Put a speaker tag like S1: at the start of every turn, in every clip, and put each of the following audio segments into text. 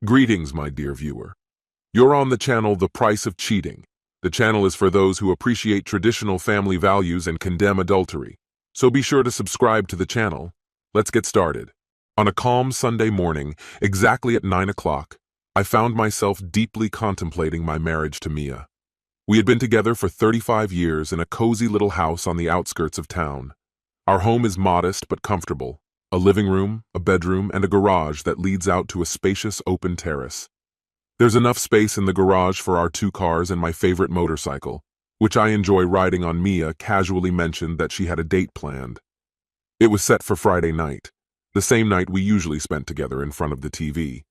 S1: Greetings, my dear viewer. You're on the channel The Price of Cheating. The channel is for those who appreciate traditional family values and condemn adultery. So be sure to subscribe to the channel. Let's get started. On a calm Sunday morning, exactly at 9 o'clock, I found myself deeply contemplating my marriage to Mia. We had been together for 35 years in a cozy little house on the outskirts of town. Our home is modest but comfortable. A living room, a bedroom, and a garage that leads out to a spacious open terrace. There's enough space in the garage for our 2 cars and my favorite motorcycle, which I enjoy riding on. Mia casually mentioned that she had a date planned. It was set for Friday night, the same night we usually spent together in front of the TV.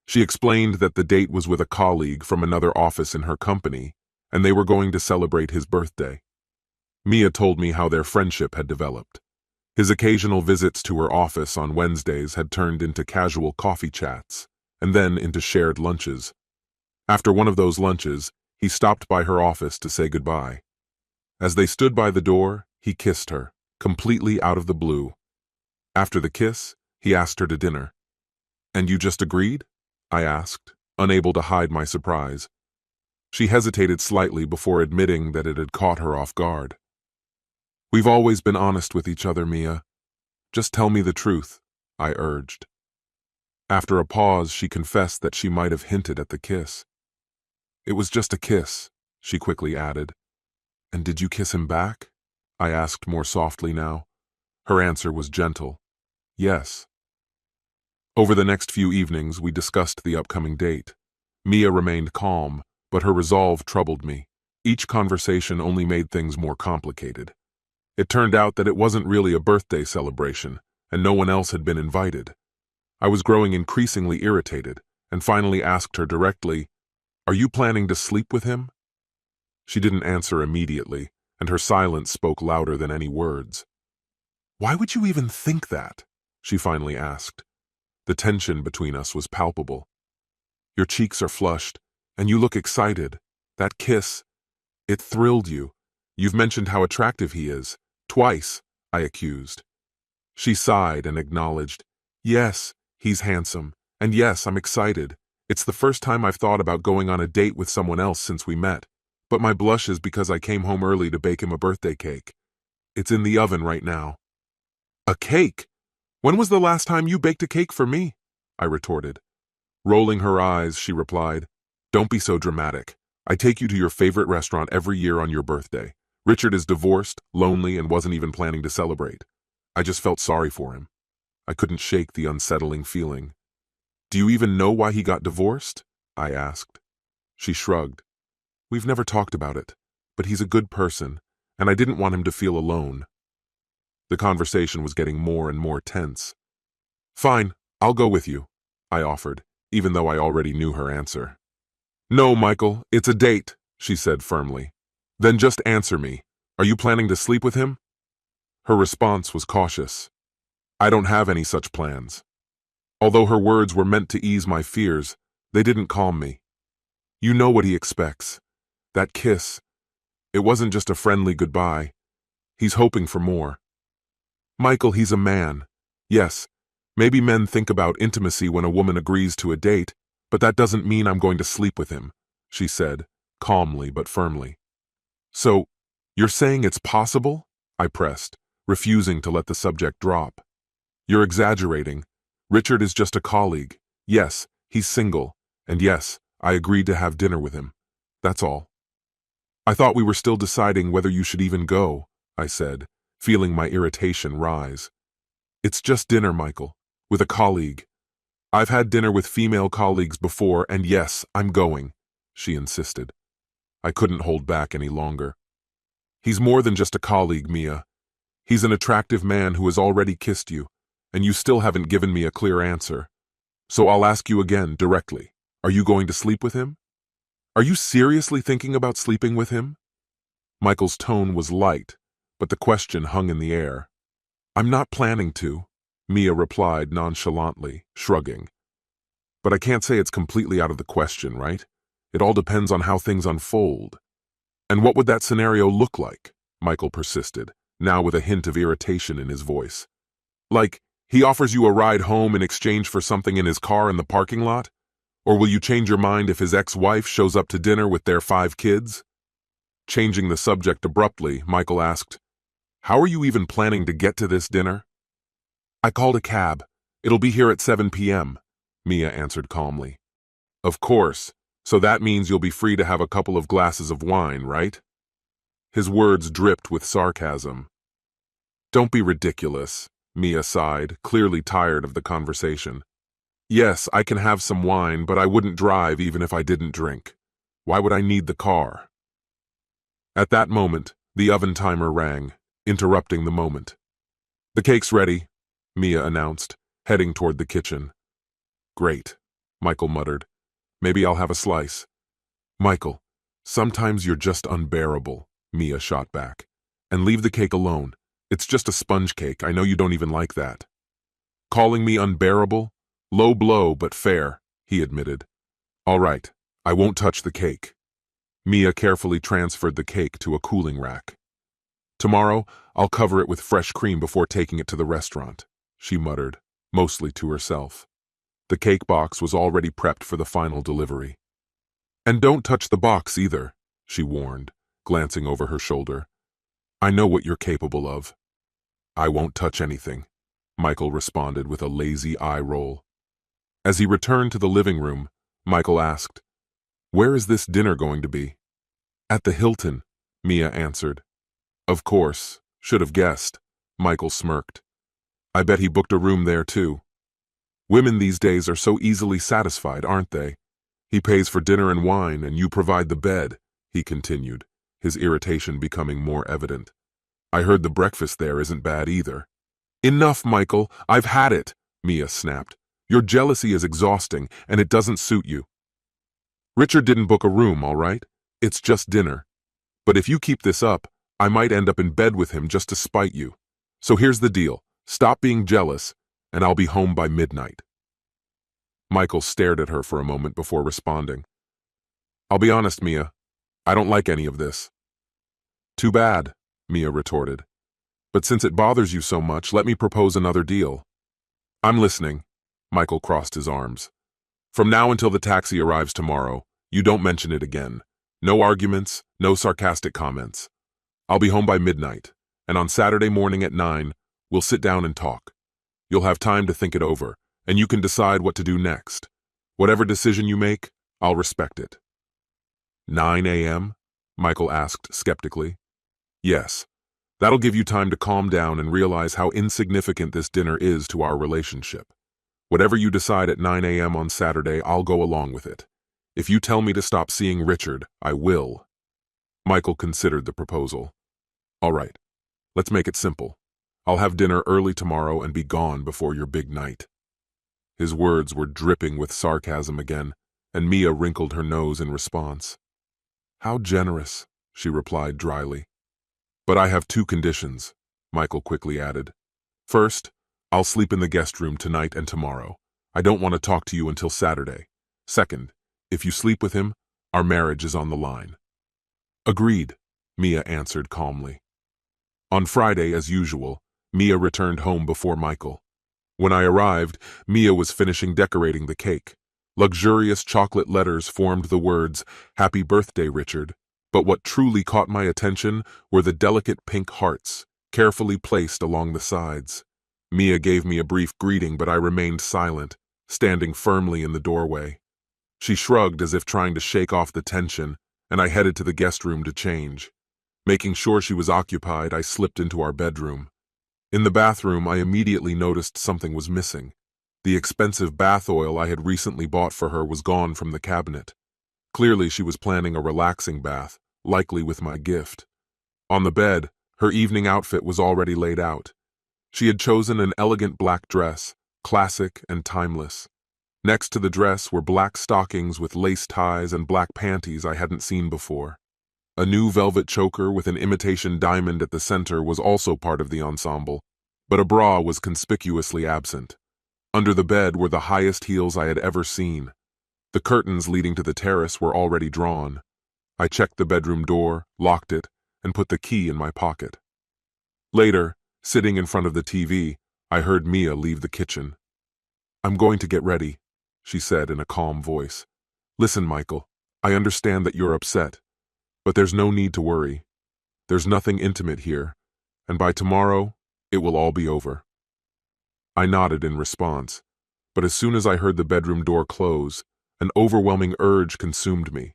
S1: She explained that the date was with a colleague from another office in her company, and they were going to celebrate his birthday. Mia told me how their friendship had developed. His occasional visits to her office on Wednesdays had turned into casual coffee chats, and then into shared lunches. After one of those lunches, he stopped by her office to say goodbye. As they stood by the door, he kissed her, completely out of the blue. After the kiss, he asked her to dinner. "And you just agreed?" I asked, unable to hide my surprise. She hesitated slightly before admitting that it had caught her off guard. "We've always been honest with each other, Mia. Just tell me the truth," I urged. After a pause, she confessed that she might have hinted at the kiss. "It was just a kiss," she quickly added. "And did you kiss him back?" I asked more softly now. Her answer was gentle. "Yes." Over the next few evenings, we discussed the upcoming date. Mia remained calm, but her resolve troubled me. Each conversation only made things more complicated. It turned out that it wasn't really a birthday celebration, and no one else had been invited. I was growing increasingly irritated, and finally asked her directly, "Are you planning to sleep with him?" She didn't answer immediately, and her silence spoke louder than any words. "Why would you even think that?" she finally asked. The tension between us was palpable. "Your cheeks are flushed, and you look excited. That kiss, it thrilled you. You've mentioned how attractive he is. Twice," I accused. She sighed and acknowledged, "Yes, he's handsome. And yes, I'm excited. It's the first time I've thought about going on a date with someone else since we met. But my blush is because I came home early to bake him a birthday cake. It's in the oven right now." "A cake? When was the last time you baked a cake for me?" I retorted. Rolling her eyes, she replied, "Don't be so dramatic. I take you to your favorite restaurant every year on your birthday. Richard is divorced, lonely, and wasn't even planning to celebrate. I just felt sorry for him." I couldn't shake the unsettling feeling. "Do you even know why he got divorced?" I asked. She shrugged. "We've never talked about it, but he's a good person, and I didn't want him to feel alone." The conversation was getting more and more tense. "Fine, I'll go with you," I offered, even though I already knew her answer. "No, Michael, it's a date," she said firmly. "Then just answer me. Are you planning to sleep with him?" Her response was cautious. "I don't have any such plans." Although her words were meant to ease my fears, they didn't calm me. "You know what he expects. That kiss. It wasn't just a friendly goodbye. He's hoping for more." "Michael, he's a man. Yes, maybe men think about intimacy when a woman agrees to a date, but that doesn't mean I'm going to sleep with him," she said, calmly but firmly. "So, you're saying it's possible?" I pressed, refusing to let the subject drop. "You're exaggerating. Richard is just a colleague. Yes, he's single, and yes, I agreed to have dinner with him. That's all." "I thought we were still deciding whether you should even go," I said, feeling my irritation rise. "It's just dinner, Michael, with a colleague. I've had dinner with female colleagues before, and yes, I'm going," she insisted. I couldn't hold back any longer. "He's more than just a colleague, Mia. He's an attractive man who has already kissed you, and you still haven't given me a clear answer. So I'll ask you again, directly. Are you going to sleep with him? Are you seriously thinking about sleeping with him?" Michael's tone was light, but the question hung in the air. "I'm not planning to," Mia replied nonchalantly, shrugging. "But I can't say it's completely out of the question, right? It all depends on how things unfold." "And what would that scenario look like?" Michael persisted, now with a hint of irritation in his voice. "Like, he offers you a ride home in exchange for something in his car in the parking lot? Or will you change your mind if his ex-wife shows up to dinner with their 5 kids? Changing the subject abruptly, Michael asked, "How are you even planning to get to this dinner?" "I called a cab. It'll be here at 7 p.m., Mia answered calmly. "Of course, so that means you'll be free to have a couple of glasses of wine, right?" His words dripped with sarcasm. "Don't be ridiculous," Mia sighed, clearly tired of the conversation. "Yes, I can have some wine, but I wouldn't drive even if I didn't drink. Why would I need the car?" At that moment, the oven timer rang, interrupting the moment. "The cake's ready," Mia announced, heading toward the kitchen. "Great," Michael muttered. "Maybe I'll have a slice." "Michael, sometimes you're just unbearable," Mia shot back. "And leave the cake alone. It's just a sponge cake. I know you don't even like that." "Calling me unbearable? Low blow, but fair," he admitted. "All right, I won't touch the cake." Mia carefully transferred the cake to a cooling rack. "Tomorrow, I'll cover it with fresh cream before taking it to the restaurant," she muttered, mostly to herself. The cake box was already prepped for the final delivery. "And don't touch the box either," she warned, glancing over her shoulder. "I know what you're capable of." "I won't touch anything," Michael responded with a lazy eye roll. As he returned to the living room, Michael asked, "Where is this dinner going to be?" "At the Hilton," Mia answered. "Of course, should have guessed," Michael smirked. "I bet he booked a room there too. Women these days are so easily satisfied, aren't they? He pays for dinner and wine, and you provide the bed," he continued, his irritation becoming more evident. "I heard the breakfast there isn't bad either." "Enough, Michael, I've had it," Mia snapped. "Your jealousy is exhausting, and it doesn't suit you. Richard didn't book a room, all right? It's just dinner. But if you keep this up, I might end up in bed with him just to spite you. So here's the deal. Stop being jealous, and I'll be home by midnight." Michael stared at her for a moment before responding. "I'll be honest, Mia. I don't like any of this." "Too bad," Mia retorted. "But since it bothers you so much, let me propose another deal." "I'm listening." Michael crossed his arms. "From now until the taxi arrives tomorrow, you don't mention it again. No arguments, no sarcastic comments. I'll be home by midnight, and on Saturday morning at 9, we'll sit down and talk. You'll have time to think it over, and you can decide what to do next. Whatever decision you make, I'll respect it." 9 a.m.? Michael asked skeptically. "Yes. That'll give you time to calm down and realize how insignificant this dinner is to our relationship. Whatever you decide at 9 a.m. on Saturday, I'll go along with it. If you tell me to stop seeing Richard, I will." Michael considered the proposal. "All right, let's make it simple. I'll have dinner early tomorrow and be gone before your big night." His words were dripping with sarcasm again, and Mia wrinkled her nose in response. "How generous," she replied dryly. "But I have 2 conditions," Michael quickly added. "First, I'll sleep in the guest room tonight and tomorrow. I don't want to talk to you until Saturday. Second, if you sleep with him, our marriage is on the line." "Agreed," Mia answered calmly. On Friday, as usual, Mia returned home before Michael. When I arrived, Mia was finishing decorating the cake. Luxurious chocolate letters formed the words, "Happy Birthday, Richard." But what truly caught my attention were the delicate pink hearts, carefully placed along the sides. Mia gave me a brief greeting, but I remained silent, standing firmly in the doorway. She shrugged as if trying to shake off the tension, and I headed to the guest room to change. Making sure she was occupied, I slipped into our bedroom. In the bathroom, I immediately noticed something was missing. The expensive bath oil I had recently bought for her was gone from the cabinet. Clearly, she was planning a relaxing bath, likely with my gift. On the bed, her evening outfit was already laid out. She had chosen an elegant black dress, classic and timeless. Next to the dress were black stockings with lace ties and black panties I hadn't seen before. A new velvet choker with an imitation diamond at the center was also part of the ensemble, but a bra was conspicuously absent. Under the bed were the highest heels I had ever seen. The curtains leading to the terrace were already drawn. I checked the bedroom door, locked it, and put the key in my pocket. Later, sitting in front of the TV, I heard Mia leave the kitchen. "I'm going to get ready," she said in a calm voice. Listen, Michael, I understand that you're upset, but there's no need to worry. There's nothing intimate here, and by tomorrow, it will all be over. I nodded in response, but as soon as I heard the bedroom door close, an overwhelming urge consumed me.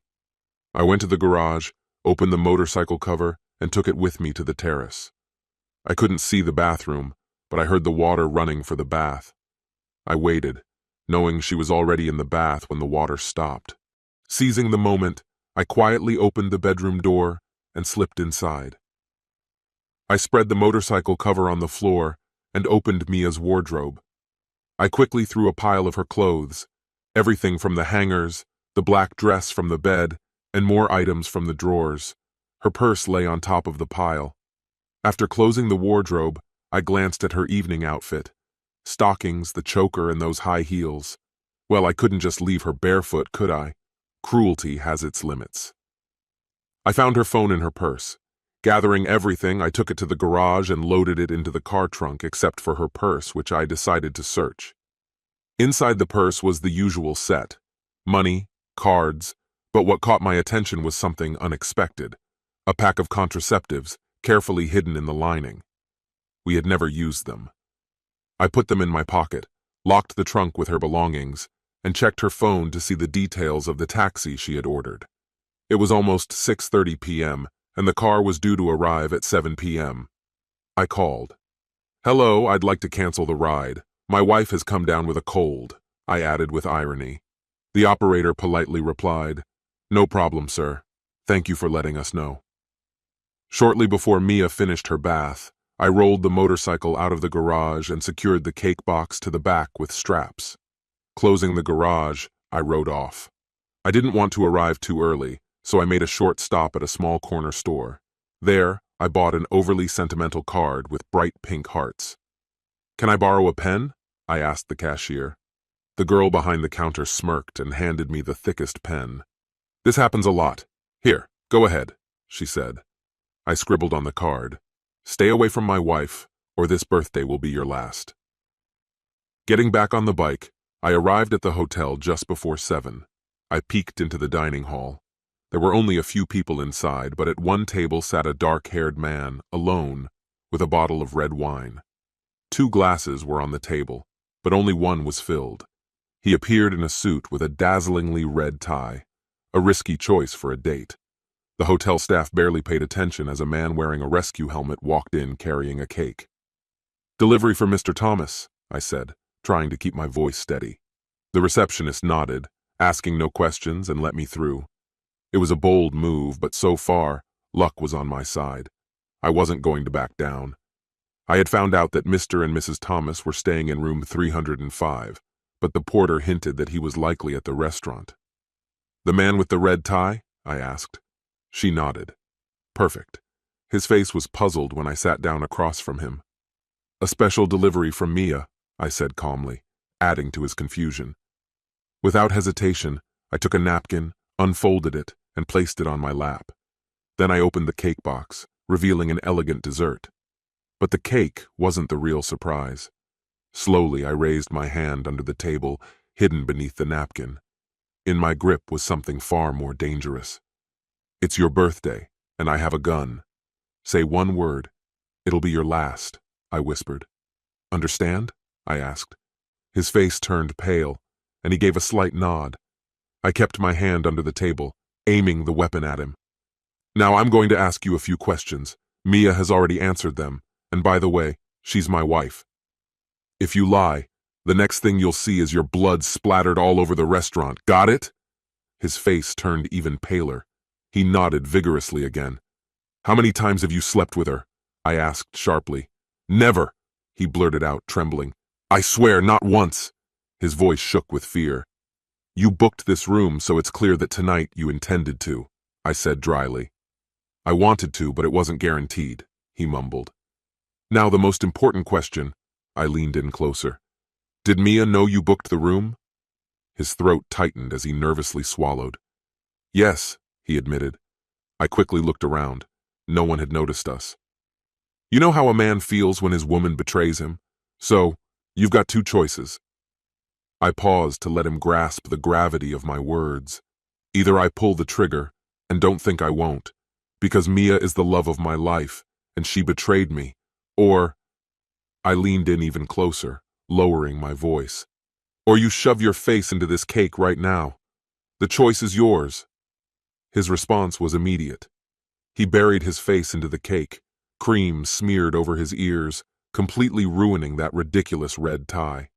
S1: I went to the garage, opened the motorcycle cover, and took it with me to the terrace. I couldn't see the bathroom, but I heard the water running for the bath. I waited, knowing she was already in the bath when the water stopped. Seizing the moment, I quietly opened the bedroom door and slipped inside. I spread the motorcycle cover on the floor and opened Mia's wardrobe. I quickly threw a pile of her clothes, everything from the hangers, the black dress from the bed, and more items from the drawers. Her purse lay on top of the pile. After closing the wardrobe, I glanced at her evening outfit. Stockings, the choker, and those high heels. Well, I couldn't just leave her barefoot, could I? Cruelty has its limits. I found her phone in her purse. Gathering everything, I took it to the garage and loaded it into the car trunk except for her purse, which I decided to search. Inside the purse was the usual set: money, cards, but what caught my attention was something unexpected: a pack of contraceptives, carefully hidden in the lining. We had never used them. I put them in my pocket, locked the trunk with her belongings, and checked her phone to see the details of the taxi she had ordered. It was almost 6:30 p.m., and the car was due to arrive at 7 p.m. I called. "Hello, I'd like to cancel the ride. My wife has come down with a cold," I added with irony. The operator politely replied, "No problem, sir. Thank you for letting us know." Shortly before Mia finished her bath, I rolled the motorcycle out of the garage and secured the cake box to the back with straps. Closing the garage, I rode off. I didn't want to arrive too early, so I made a short stop at a small corner store. There, I bought an overly sentimental card with bright pink hearts. "Can I borrow a pen?" I asked the cashier. The girl behind the counter smirked and handed me the thickest pen. "This happens a lot. Here, go ahead," she said. I scribbled on the card, "Stay away from my wife, or this birthday will be your last." Getting back on the bike, I arrived at the hotel just before 7. I peeked into the dining hall. There were only a few people inside, but at one table sat a dark-haired man, alone, with a bottle of red wine. 2 glasses were on the table, but only one was filled. He appeared in a suit with a dazzlingly red tie, a risky choice for a date. The hotel staff barely paid attention as a man wearing a rescue helmet walked in carrying a cake. "Delivery for Mr. Thomas," I said, trying to keep my voice steady. The receptionist nodded, asking no questions, and let me through. It was a bold move, but so far, luck was on my side. I wasn't going to back down. I had found out that Mr. and Mrs. Thomas were staying in room 305, but the porter hinted that he was likely at the restaurant. "The man with the red tie?" I asked. She nodded. "Perfect." His face was puzzled when I sat down across from him. "A special delivery from Mia," I said calmly, adding to his confusion. Without hesitation, I took a napkin, unfolded it, and placed it on my lap. Then I opened the cake box, revealing an elegant dessert. But the cake wasn't the real surprise. Slowly, I raised my hand under the table, hidden beneath the napkin. In my grip was something far more dangerous. "It's your birthday, and I have a gun. Say one word. It'll be your last," I whispered. "Understand?" I asked. His face turned pale, and he gave a slight nod. I kept my hand under the table, aiming the weapon at him. "Now I'm going to ask you a few questions. Mia has already answered them, and by the way, she's my wife. If you lie, the next thing you'll see is your blood splattered all over the restaurant. Got it?" His face turned even paler. He nodded vigorously again. "How many times have you slept with her?" I asked sharply. "Never," he blurted out, trembling. "I swear, not once." His voice shook with fear. "You booked this room, so it's clear that tonight you intended to," I said dryly. "I wanted to, but it wasn't guaranteed," he mumbled. "Now the most important question." I leaned in closer. "Did Mia know you booked the room?" His throat tightened as he nervously swallowed. "Yes," he admitted. I quickly looked around. No one had noticed us. "You know how a man feels when his woman betrays him? So, you've got 2 choices. I paused to let him grasp the gravity of my words. Either I pull the trigger, and don't think I won't, because Mia is the love of my life, and she betrayed me, or I leaned in even closer, lowering my voice. Or you shove your face into this cake right now. The choice is yours. His response was immediate. He buried his face into the cake, cream smeared over his ears, completely ruining that ridiculous red tie.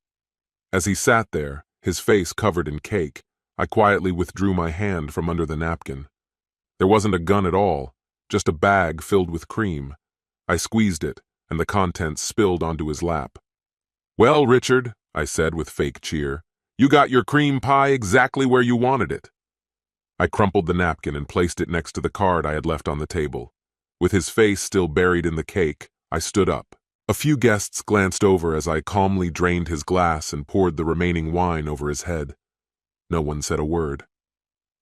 S1: As he sat there, his face covered in cake, I quietly withdrew my hand from under the napkin. There wasn't a gun at all, just a bag filled with cream. I squeezed it, and the contents spilled onto his lap. "Well, Richard," I said with fake cheer, "you got your cream pie exactly where you wanted it." I crumpled the napkin and placed it next to the card I had left on the table. With his face still buried in the cake, I stood up. A few guests glanced over as I calmly drained his glass and poured the remaining wine over his head. No one said a word.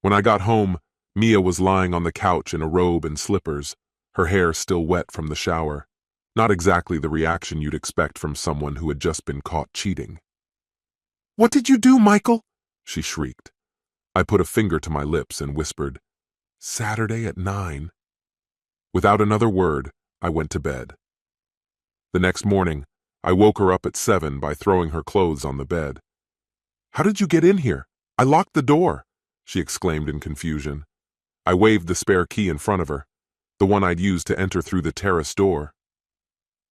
S1: When I got home, Mia was lying on the couch in a robe and slippers, her hair still wet from the shower. Not exactly the reaction you'd expect from someone who had just been caught cheating. "What did you do, Michael?" she shrieked. I put a finger to my lips and whispered, "Saturday at 9. Without another word, I went to bed. The next morning, I woke her up at 7 by throwing her clothes on the bed. "How did you get in here? I locked the door," she exclaimed in confusion. I waved the spare key in front of her, the one I'd used to enter through the terrace door.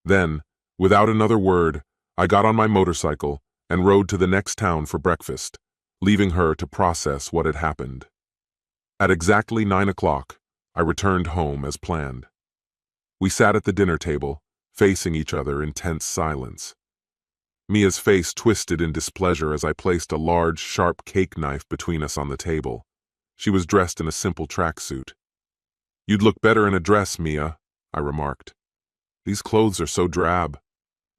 S1: Then, without another word, I got on my motorcycle and rode to the next town for breakfast, leaving her to process what had happened. At exactly 9 o'clock, I returned home as planned. We sat at the dinner table, facing each other in tense silence. Mia's face twisted in displeasure as I placed a large, sharp cake knife between us on the table. She was dressed in a simple tracksuit. "You'd look better in a dress, Mia," I remarked. "These clothes are so drab.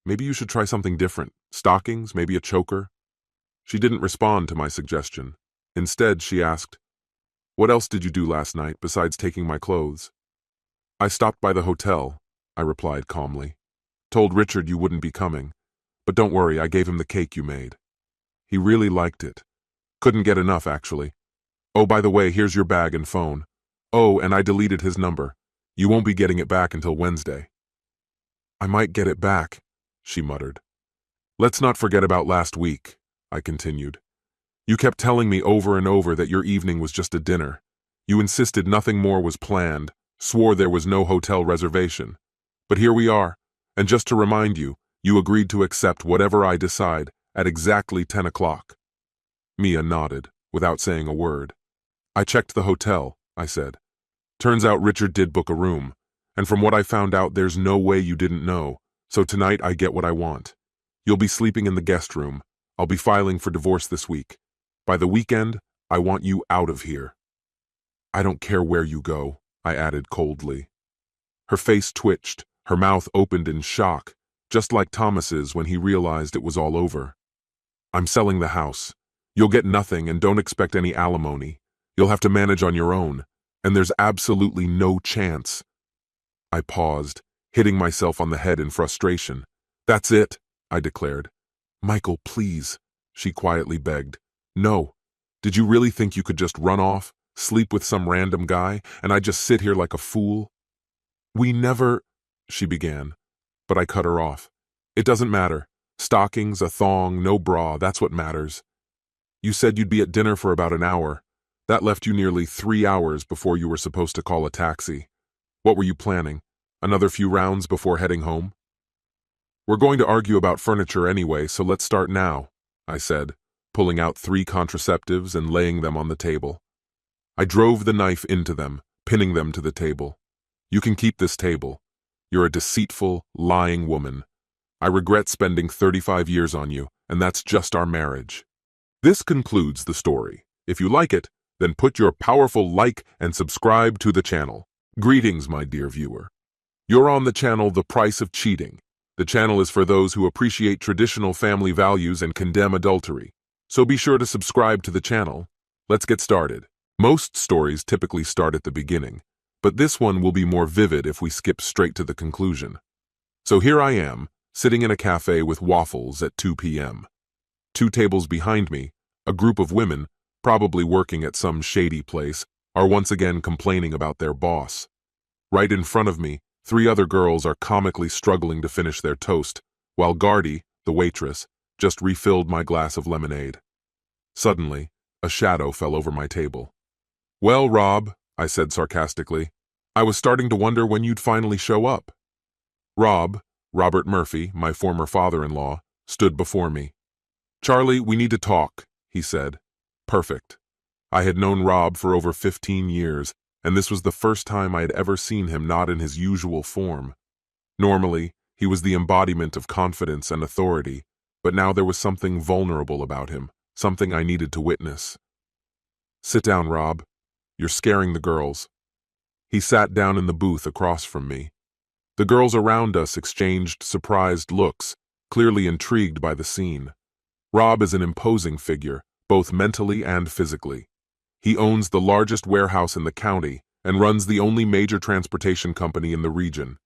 S1: Maybe you should try something different. Stockings, maybe a choker." She didn't respond to my suggestion. Instead, she asked, "What else did you do last night besides taking my clothes?" "I stopped by the hotel," I replied calmly. "Told Richard you wouldn't be coming. But don't worry, I gave him the cake you made. He really liked it. Couldn't get enough, actually. Oh, by the way, here's your bag and phone. Oh, and I deleted his number. You won't be getting it back until Wednesday." "I might get it back," she muttered. "Let's not forget about last week," I continued. "You kept telling me over and over that your evening was just a dinner. You insisted nothing more was planned, swore there was no hotel reservation. But here we are, and just to remind you, you agreed to accept whatever I decide at exactly 10 o'clock. Mia nodded, without saying a word. "I checked the hotel," I said. "Turns out Richard did book a room, and from what I found out there's no way you didn't know, so tonight I get what I want. You'll be sleeping in the guest room. I'll be filing for divorce this week. By the weekend, I want you out of here." "I don't care where you go," I added coldly. Her face twitched, her mouth opened in shock, just like Thomas's when he realized it was all over. "I'm selling the house. You'll get nothing and don't expect any alimony. You'll have to manage on your own, and there's absolutely no chance." I paused, hitting myself on the head in frustration. "That's it," I declared. "Michael, please," she quietly begged. "No. Did you really think you could just run off, sleep with some random guy, and I'd just sit here like a fool?" "We never—" she began, but I cut her off. "It doesn't matter. Stockings, a thong, no bra, that's what matters. You said you'd be at dinner for about an hour. That left you nearly 3 hours before you were supposed to call a taxi. What were you planning? Another few rounds before heading home?" "We're going to argue about furniture anyway, so let's start now," I said, pulling out 3 contraceptives and laying them on the table. I drove the knife into them, pinning them to the table. "You can keep this table. You're a deceitful, lying woman. I regret spending 35 years on you, and that's just our marriage." This concludes the story. If you like it, then put your powerful like and subscribe to the channel. Greetings, my dear viewer. You're on the channel The Price of Cheating. The channel is for those who appreciate traditional family values and condemn adultery. So be sure to subscribe to the channel. Let's get started. Most stories typically start at the beginning, but this one will be more vivid if we skip straight to the conclusion. So here I am, sitting in a cafe with waffles at 2 p.m. 2 tables behind me, a group of women, probably working at some shady place, are once again complaining about their boss. Right in front of me, 3 other girls are comically struggling to finish their toast, while Gardy, the waitress, just refilled my glass of lemonade. Suddenly, a shadow fell over my table. "Well, Rob," I said sarcastically, "I was starting to wonder when you'd finally show up." Robert Murphy, my former father-in-law, stood before me. "Charlie, we need to talk," he said. Perfect. I had known Rob for over 15 years, and this was the first time I had ever seen him not in his usual form. Normally, he was the embodiment of confidence and authority, but now there was something vulnerable about him, something I needed to witness. "Sit down, Rob. You're scaring the girls." He sat down in the booth across from me. The girls around us exchanged surprised looks, clearly intrigued by the scene. Rob is an imposing figure, both mentally and physically. He owns the largest warehouse in the county and runs the only major transportation company in the region.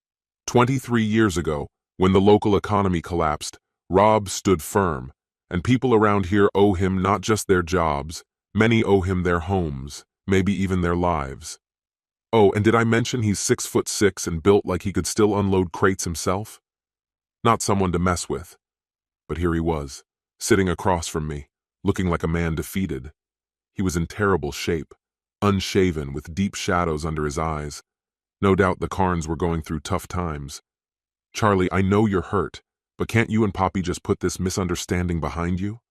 S1: 23 years ago, when the local economy collapsed, Rob stood firm, and people around here owe him not just their jobs, many owe him their homes, maybe even their lives. Oh, and did I mention he's 6'6" and built like he could still unload crates himself? Not someone to mess with. But here he was, sitting across from me, looking like a man defeated. He was in terrible shape, unshaven with deep shadows under his eyes. No doubt the Carnes were going through tough times. "Charlie, I know you're hurt, but can't you and Poppy just put this misunderstanding behind you?"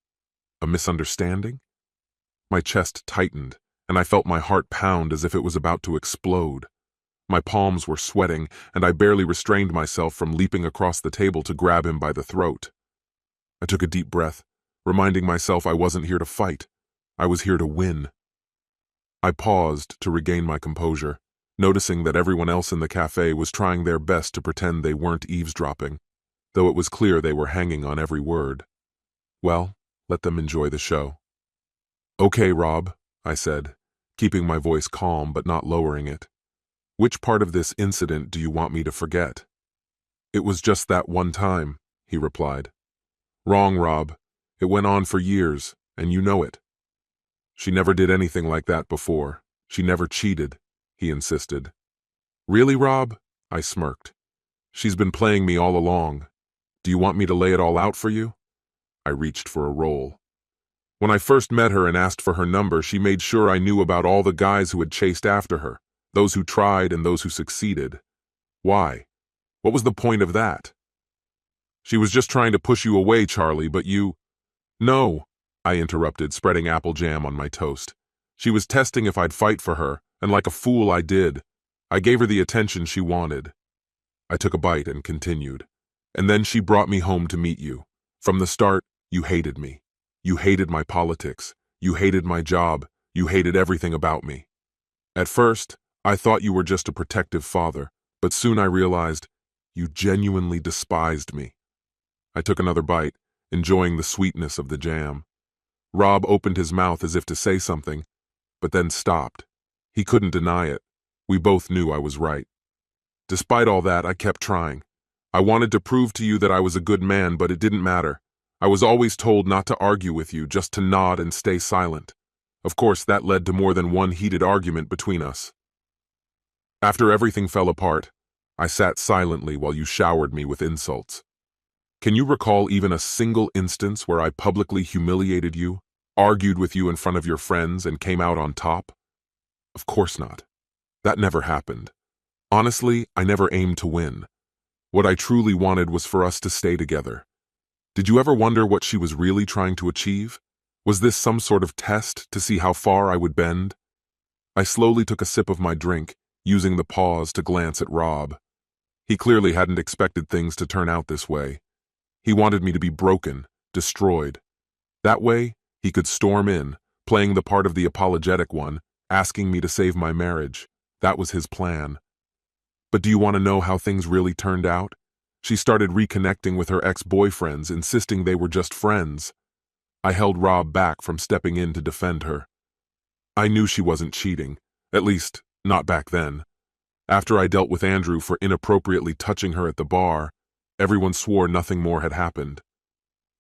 S1: A misunderstanding? My chest tightened, and I felt my heart pound as if it was about to explode. My palms were sweating, and I barely restrained myself from leaping across the table to grab him by the throat. I took a deep breath, reminding myself I wasn't here to fight. I was here to win. I paused to regain my composure, noticing that everyone else in the cafe was trying their best to pretend they weren't eavesdropping, though it was clear they were hanging on every word. Well, let them enjoy the show. "Okay, Rob," I said, keeping my voice calm but not lowering it. "Which part of this incident do you want me to forget?" "It was just that one time," he replied. "Wrong, Rob. It went on for years, and you know it." "She never did anything like that before. She never cheated," he insisted. "Really, Rob?" I smirked. "She's been playing me all along. Do you want me to lay it all out for you?" I reached for a roll. "When I first met her and asked for her number, she made sure I knew about all the guys who had chased after her, those who tried and those who succeeded. Why? What was the point of that?" "She was just trying to push you away, Charlie, but you—" "No," I interrupted, spreading apple jam on my toast. "She was testing if I'd fight for her, and like a fool I did. I gave her the attention she wanted." I took a bite and continued. "And then she brought me home to meet you. From the start, you hated me. You hated my politics. You hated my job. You hated everything about me. At first, I thought you were just a protective father, but soon I realized you genuinely despised me." I took another bite, enjoying the sweetness of the jam. Rob opened his mouth as if to say something, but then stopped. He couldn't deny it. We both knew I was right. "Despite all that, I kept trying. I wanted to prove to you that I was a good man, but it didn't matter. I was always told not to argue with you, just to nod and stay silent. Of course, that led to more than one heated argument between us. After everything fell apart, I sat silently while you showered me with insults. Can you recall even a single instance where I publicly humiliated you, argued with you in front of your friends, and came out on top? Of course not. That never happened. Honestly, I never aimed to win. What I truly wanted was for us to stay together. Did you ever wonder what she was really trying to achieve? Was this some sort of test to see how far I would bend? I slowly took a sip of my drink, using the pause to glance at Rob. He clearly hadn't expected things to turn out this way. He wanted me to be broken, destroyed. That way, he could storm in, playing the part of the apologetic one, asking me to save my marriage. That was his plan. But do you want to know how things really turned out? She started reconnecting with her ex-boyfriends, insisting they were just friends. I held Rob back from stepping in to defend her. I knew she wasn't cheating, at least, not back then. After I dealt with Andrew for inappropriately touching her at the bar, everyone swore nothing more had happened.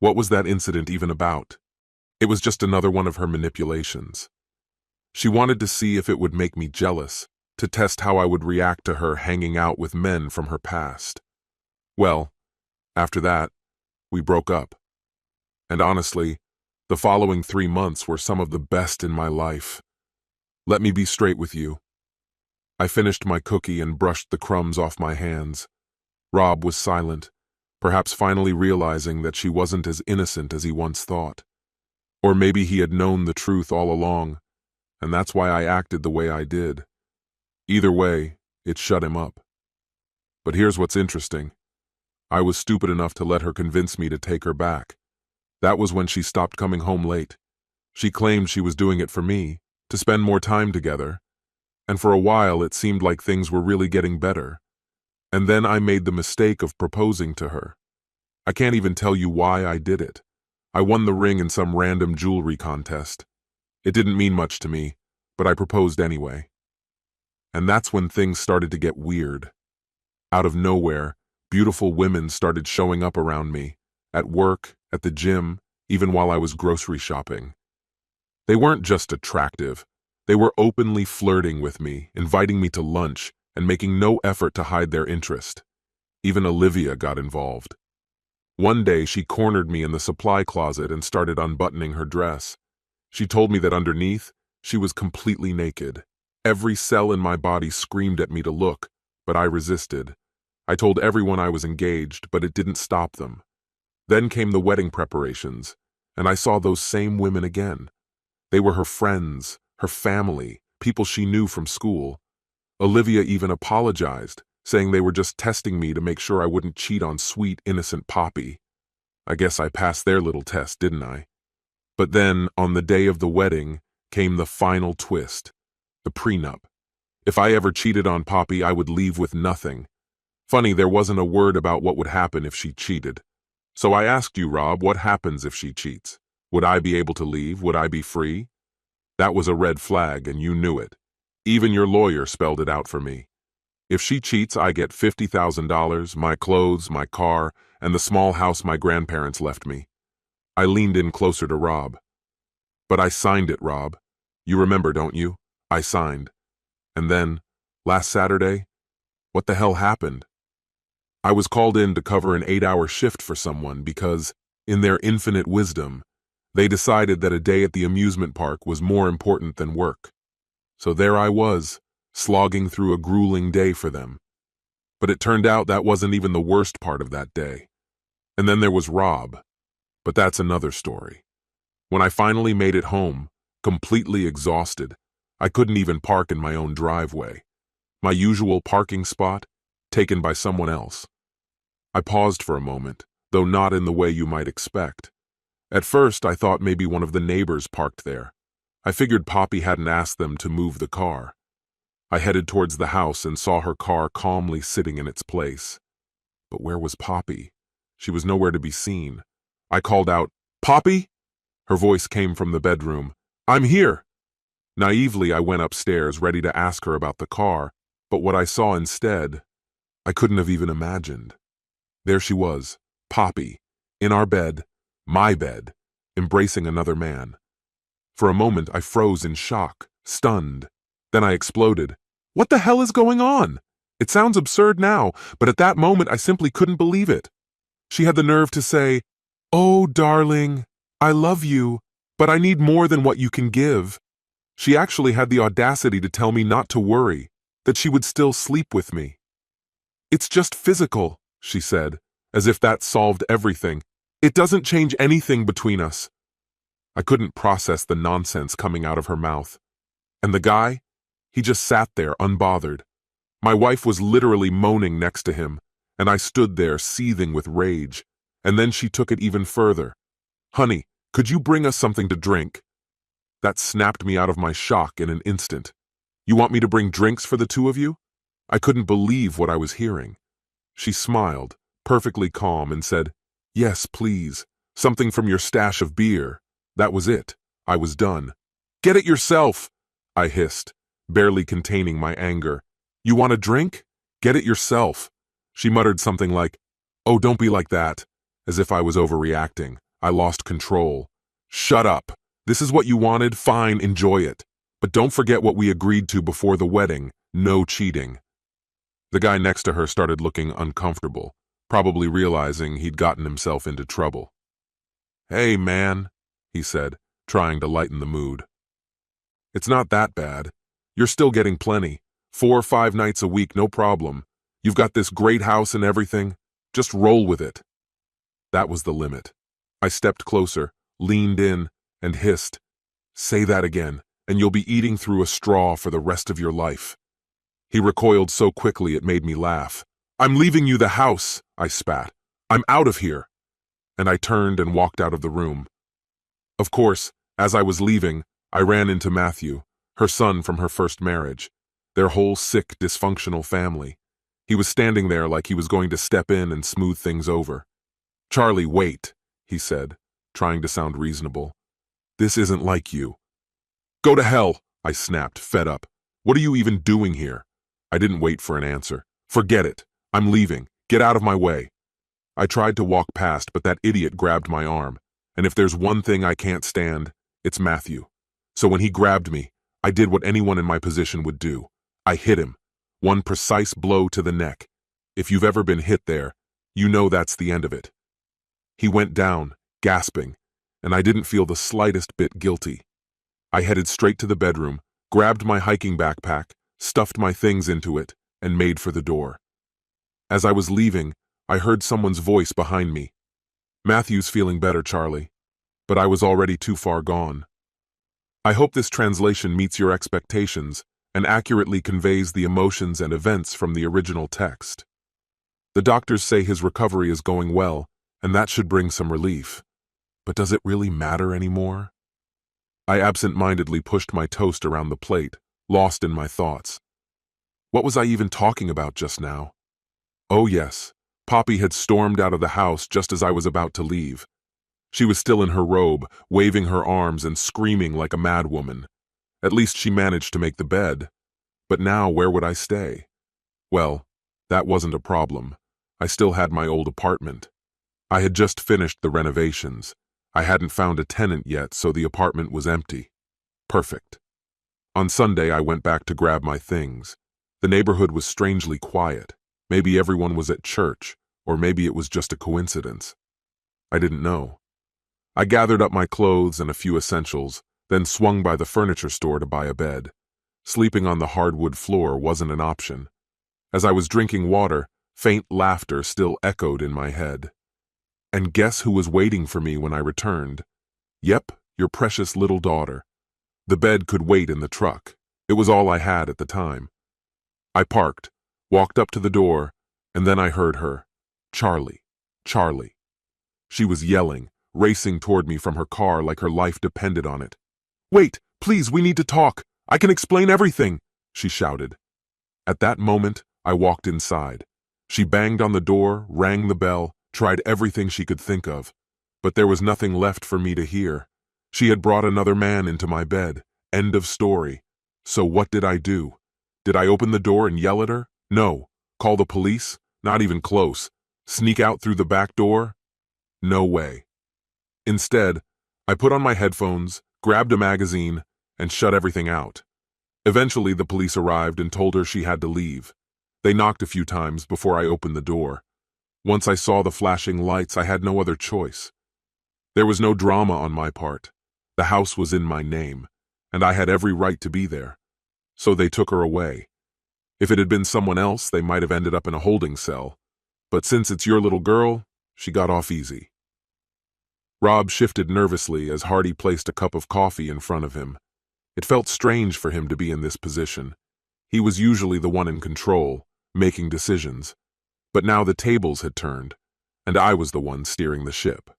S1: What was that incident even about? It was just another one of her manipulations. She wanted to see if it would make me jealous, to test how I would react to her hanging out with men from her past. Well, after that, we broke up. And honestly, the following 3 months were some of the best in my life. Let me be straight with you. I finished my cookie and brushed the crumbs off my hands. Rob was silent, perhaps finally realizing that she wasn't as innocent as he once thought. Or maybe he had known the truth all along, and that's why I acted the way I did. Either way, it shut him up. But here's what's interesting. I was stupid enough to let her convince me to take her back. That was when she stopped coming home late. She claimed she was doing it for me, to spend more time together, and for a while it seemed like things were really getting better. And then I made the mistake of proposing to her. I can't even tell you why I did it. I won the ring in some random jewelry contest. It didn't mean much to me, but I proposed anyway. And that's when things started to get weird. Out of nowhere, beautiful women started showing up around me, at work, at the gym, even while I was grocery shopping. They weren't just attractive. They were openly flirting with me, inviting me to lunch, and making no effort to hide their interest. Even Olivia got involved. One day, she cornered me in the supply closet and started unbuttoning her dress. She told me that underneath, she was completely naked. Every cell in my body screamed at me to look, but I resisted. I told everyone I was engaged, but it didn't stop them. Then came the wedding preparations, and I saw those same women again. They were her friends, her family, people she knew from school. Olivia even apologized, saying they were just testing me to make sure I wouldn't cheat on sweet, innocent Poppy. I guess I passed their little test, didn't I? But then, on the day of the wedding, came the final twist, the prenup. If I ever cheated on Poppy, I would leave with nothing. Funny, there wasn't a word about what would happen if she cheated. So I asked you, Rob, what happens if she cheats? Would I be able to leave? Would I be free? That was a red flag, and you knew it. Even your lawyer spelled it out for me. If she cheats, I get $50,000, my clothes, my car, and the small house my grandparents left me. I leaned in closer to Rob. But I signed it, Rob. You remember, don't you? I signed. And then, last Saturday, what the hell happened? I was called in to cover an 8-hour shift for someone because, in their infinite wisdom, they decided that a day at the amusement park was more important than work. So there I was, slogging through a grueling day for them. But it turned out that wasn't even the worst part of that day. And then there was Rob. But that's another story. When I finally made it home, completely exhausted, I couldn't even park in my own driveway. My usual parking spot, taken by someone else. I paused for a moment, though not in the way you might expect. At first, I thought maybe one of the neighbors parked there. I figured Poppy hadn't asked them to move the car. I headed towards the house and saw her car calmly sitting in its place. But where was Poppy? She was nowhere to be seen. I called out, "Poppy?" Her voice came from the bedroom. "I'm here." Naively, I went upstairs, ready to ask her about the car, but what I saw instead, I couldn't have even imagined. There she was, Poppy, in our bed, my bed, embracing another man. For a moment, I froze in shock, stunned. Then I exploded. What the hell is going on? It sounds absurd now, but at that moment, I simply couldn't believe it. She had the nerve to say, "Oh, darling, I love you, but I need more than what you can give." She actually had the audacity to tell me not to worry, that she would still sleep with me. "It's just physical," she said, as if that solved everything. "It doesn't change anything between us." I couldn't process the nonsense coming out of her mouth. And the guy? He just sat there, unbothered. My wife was literally moaning next to him, and I stood there seething with rage. And then she took it even further. "Honey, could you bring us something to drink?" That snapped me out of my shock in an instant. "You want me to bring drinks for the two of you?" I couldn't believe what I was hearing. She smiled, perfectly calm, and said, "Yes, please. Something from your stash of beer." That was it. I was done. "Get it yourself," I hissed, barely containing my anger. "You want a drink? Get it yourself." She muttered something like, "Oh, don't be like that," as if I was overreacting. I lost control. "Shut up. This is what you wanted? Fine, enjoy it. But don't forget what we agreed to before the wedding. No cheating." The guy next to her started looking uncomfortable, probably realizing he'd gotten himself into trouble. "Hey, man," he said, trying to lighten the mood. "It's not that bad. You're still getting plenty. 4 or 5 nights a week, no problem. You've got this great house and everything. Just roll with it." That was the limit. I stepped closer, leaned in, and hissed, "Say that again, and you'll be eating through a straw for the rest of your life." He recoiled so quickly it made me laugh. "I'm leaving you the house," I spat. "I'm out of here." And I turned and walked out of the room. Of course, as I was leaving, I ran into Matthew, her son from her first marriage, their whole sick, dysfunctional family. He was standing there like he was going to step in and smooth things over. "Charlie, wait," he said, trying to sound reasonable. "This isn't like you." "Go to hell," I snapped, fed up. "What are you even doing here?" I didn't wait for an answer. "Forget it. I'm leaving. Get out of my way." I tried to walk past, but that idiot grabbed my arm. And if there's one thing I can't stand, it's Matthew. So when he grabbed me, I did what anyone in my position would do. I hit him. One precise blow to the neck. If you've ever been hit there, you know that's the end of it. He went down, gasping, and I didn't feel the slightest bit guilty. I headed straight to the bedroom, grabbed my hiking backpack, stuffed my things into it, and made for the door. As I was leaving, I heard someone's voice behind me. "Matthew's feeling better, Charlie." But I was already too far gone. I hope this translation meets your expectations and accurately conveys the emotions and events from the original text. The doctors say his recovery is going well, and that should bring some relief. But does it really matter anymore? I absent-mindedly pushed my toast around the plate, lost in my thoughts. What was I even talking about just now? Oh yes, Poppy had stormed out of the house just as I was about to leave. She was still in her robe, waving her arms and screaming like a madwoman. At least she managed to make the bed. But now where would I stay? Well, that wasn't a problem. I still had my old apartment. I had just finished the renovations. I hadn't found a tenant yet, so the apartment was empty. Perfect. On Sunday, I went back to grab my things. The neighborhood was strangely quiet. Maybe everyone was at church, or maybe it was just a coincidence. I didn't know. I gathered up my clothes and a few essentials, then swung by the furniture store to buy a bed. Sleeping on the hardwood floor wasn't an option. As I was drinking water, faint laughter still echoed in my head. And guess who was waiting for me when I returned? Yep, your precious little daughter. The bed could wait in the truck. It was all I had at the time. I parked, walked up to the door, and then I heard her. "Charlie, Charlie." She was yelling, racing toward me from her car like her life depended on it. "Wait, please, we need to talk. I can explain everything," she shouted. At that moment, I walked inside. She banged on the door, rang the bell, tried everything she could think of. But there was nothing left for me to hear. She had brought another man into my bed. End of story. So what did I do? Did I open the door and yell at her? No. Call the police? Not even close. Sneak out through the back door? No way. Instead, I put on my headphones, grabbed a magazine, and shut everything out. Eventually, the police arrived and told her she had to leave. They knocked a few times before I opened the door. Once I saw the flashing lights, I had no other choice. There was no drama on my part. The house was in my name, and I had every right to be there. So they took her away. If it had been someone else, they might have ended up in a holding cell. But since it's your little girl, she got off easy. Rob shifted nervously as Hardy placed a cup of coffee in front of him. It felt strange for him to be in this position. He was usually the one in control, making decisions. But now the tables had turned, and I was the one steering the ship.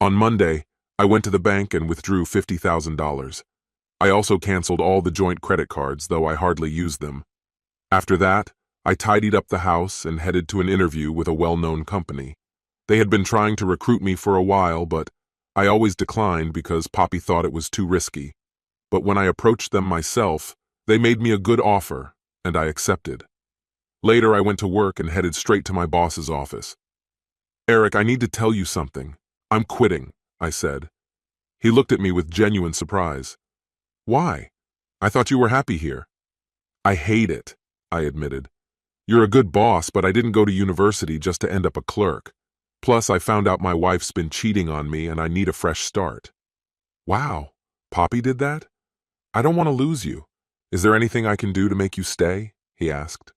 S1: On Monday, I went to the bank and withdrew $50,000. I also canceled all the joint credit cards, though I hardly used them. After that, I tidied up the house and headed to an interview with a well-known company. They had been trying to recruit me for a while, but I always declined because Poppy thought it was too risky. But when I approached them myself, they made me a good offer, and I accepted. Later, I went to work and headed straight to my boss's office. "Eric, I need to tell you something. I'm quitting, I said. He looked at me with genuine surprise. Why? I thought you were happy here. I hate it, I admitted. You're a good boss, but I didn't go to university just to end up a clerk. Plus, I found out my wife's been cheating on me and I need a fresh start. Wow, Poppy did that? I don't want to lose you. Is there anything I can do to make you stay? He asked.